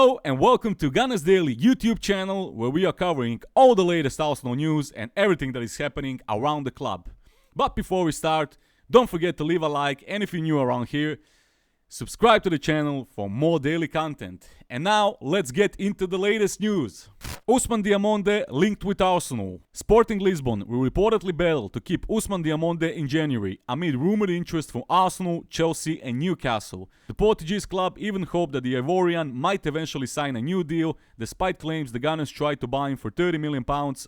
Hello and welcome to Gunners Daily YouTube channel, where we are covering all the latest Arsenal news and everything that is happening around the club. But before we start, don't forget to leave a like, and if you're new around here, subscribe to the channel for more daily content. And now, let's get into the latest news. Ousmane Diamonde linked with Arsenal. Sporting Lisbon will reportedly battle to keep Ousmane Diamonde in January amid rumored interest from Arsenal, Chelsea and Newcastle. The Portuguese club even hoped that the Ivorian might eventually sign a new deal, despite claims the Gunners tried to buy him for £30 million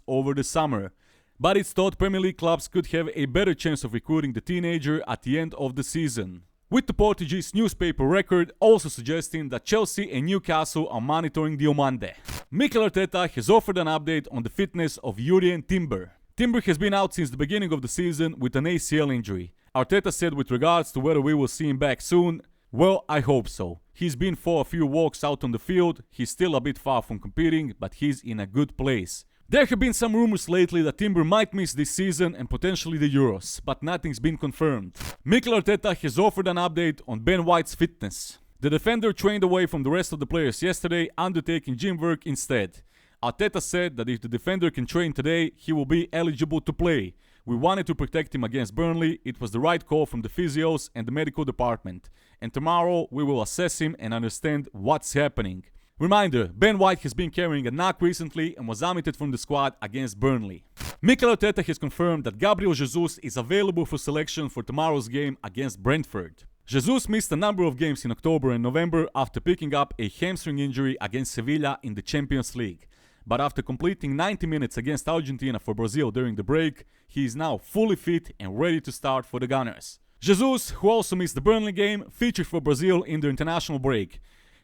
over the summer. But it's thought Premier League clubs could have a better chance of recruiting the teenager at the end of the season, with the Portuguese newspaper Record also suggesting that Chelsea and Newcastle are monitoring Diomande. Mikel Arteta has offered an update on the fitness of Jurrien Timber. Timber has been out since the beginning of the season with an ACL injury. Arteta said with regards to whether we will see him back soon, well, I hope so. He's been for a few walks out on the field, he's still a bit far from competing, but he's in a good place. There have been some rumors lately that Timber might miss this season and potentially the Euros, but nothing's been confirmed. Mikel Arteta has offered an update on Ben White's fitness. The defender trained away from the rest of the players yesterday, undertaking gym work instead. Arteta said that if the defender can train today, he will be eligible to play. We wanted to protect him against Burnley, it was the right call from the physios and the medical department. And tomorrow we will assess him and understand what's happening. Reminder, Ben White has been carrying a knock recently and was omitted from the squad against Burnley. Mikel Arteta has confirmed that Gabriel Jesus is available for selection for tomorrow's game against Brentford. Jesus missed a number of games in October and November after picking up a hamstring injury against Sevilla in the Champions League. But after completing 90 minutes against Argentina for Brazil during the break, he is now fully fit and ready to start for the Gunners. Jesus, who also missed the Burnley game, featured for Brazil in the international break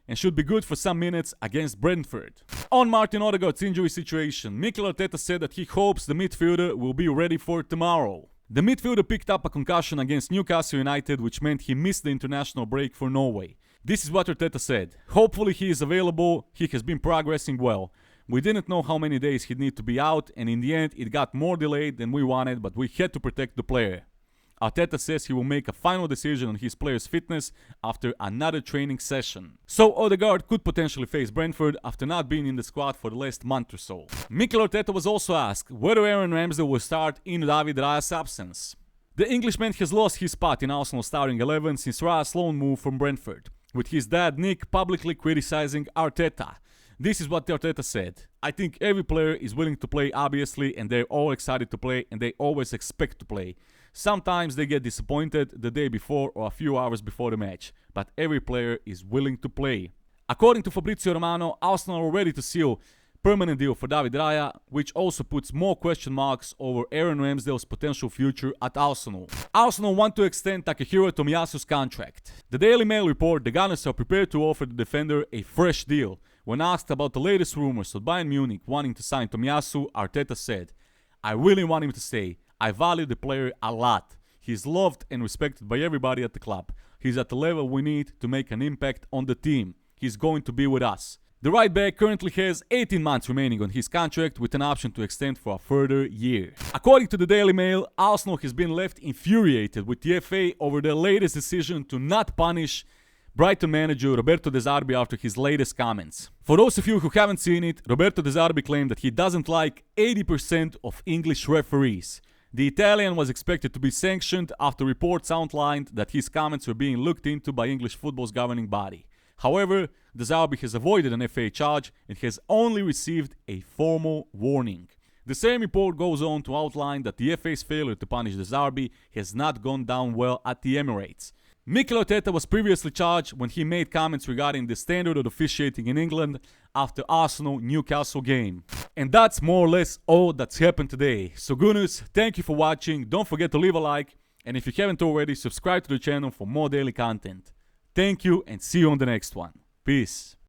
and should be good for some minutes against Brentford. On Martin Odegaard's injury situation, Mikel Arteta said that he hopes the midfielder will be ready for tomorrow. The midfielder picked up a concussion against Newcastle United, which meant he missed the international break for Norway. This is what Arteta said. Hopefully he is available, he has been progressing well. We didn't know how many days he'd need to be out, and in the end it got more delayed than we wanted, but we had to protect the player. Arteta says he will make a final decision on his player's fitness after another training session. So Odegaard could potentially face Brentford after not being in the squad for the last month or so. Mikel Arteta was also asked whether Aaron Ramsdale will start in David Raya's absence. The Englishman has lost his spot in Arsenal's starting 11 since Raya's loan move from Brentford, with his dad Nick publicly criticizing Arteta. This is what Arteta said. I think every player is willing to play obviously, and they're all excited to play and they always expect to play. Sometimes they get disappointed the day before or a few hours before the match, but every player is willing to play. According to Fabrizio Romano, Arsenal are ready to seal permanent deal for David Raya, which also puts more question marks over Aaron Ramsdale's potential future at Arsenal. Arsenal want to extend Takehiro Tomiyasu's contract. The Daily Mail report the Gunners are prepared to offer the defender a fresh deal. When asked about the latest rumors of Bayern Munich wanting to sign Tomiyasu, Arteta said, "I really want him to stay. I value the player a lot. He's loved and respected by everybody at the club. He's at the level we need to make an impact on the team. He's going to be with us." The right back currently has 18 months remaining on his contract with an option to extend for a further year. According to the Daily Mail, Arsenal has been left infuriated with the FA over their latest decision to not punish Brighton manager Roberto De Zerbi after his latest comments. For those of you who haven't seen it, Roberto De Zerbi claimed that he doesn't like 80% of English referees. The Italian was expected to be sanctioned after reports outlined that his comments were being looked into by English football's governing body. However, De Zerbi has avoided an FA charge and has only received a formal warning. The same report goes on to outline that the FA's failure to punish De Zerbi has not gone down well at the Emirates. Mikel Arteta was previously charged when he made comments regarding the standard of officiating in England after Arsenal-Newcastle game. And that's more or less all that's happened today. So Gunners, thank you for watching, don't forget to leave a like, and if you haven't already, subscribe to the channel for more daily content. Thank you and see you on the next one. Peace.